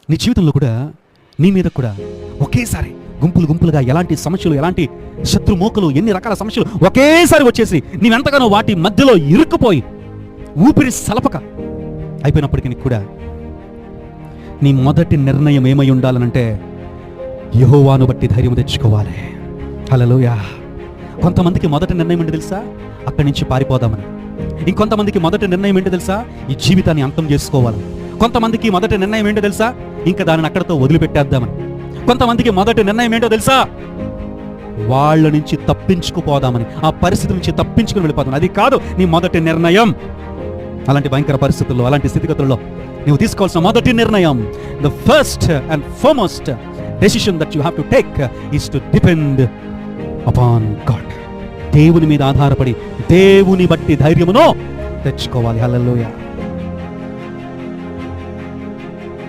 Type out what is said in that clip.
నీ జీవితంలో కూడా, నీ మీద కూడా ఒకేసారి గుంపులుగా ఎలాంటి సమస్యలు, ఎలాంటి శత్రుమోకలు, ఎన్ని రకాల సమస్యలు ఒకేసారి వచ్చేసి నీవెంతగానో వాటి మధ్యలో ఇరుక్కుపోయి ఊపిరి సలపక అయిపోయినప్పటికీ కూడా నీ మొదటి నిర్ణయం ఏమై ఉండాలనంటే యెహోవాను బట్టి ధైర్యం తెచ్చుకోవాలి. హల్లెలూయా. కొంతమందికి మొదటి నిర్ణయం ఏంటి తెలుసా? అక్కడి నుంచి పారిపోదామని. ఇంకొంతమందికి మొదటి నిర్ణయం ఏంటి తెలుసా? ఈ జీవితాన్ని అంతం చేసుకోవాలి. కొంతమందికి మొదటి నిర్ణయం ఏంటో తెలుసా? ఇంకా దానిని అక్కడితో వదిలిపెట్టేద్దామని. కొంతమందికి మొదటి నిర్ణయం ఏంటో తెలుసా? వాళ్ళ నుంచి తప్పించుకుపోదామని, ఆ పరిస్థితి నుంచి తప్పించుకుని వెళ్ళిపోతాను. అది కాదు నీ మొదటి నిర్ణయం. అలాంటి భయంకర పరిస్థితుల్లో, అలాంటి స్థితిగతుల్లో నువ్వు తీసుకోవాల్సిన మొదటి నిర్ణయం, the first and foremost decision that you have to take is to depend upon God. దేవుని మీద ఆధారపడి దేవుని బట్టి ధైర్యమును తెచ్చుకోవాలి. హల్లెలూయా.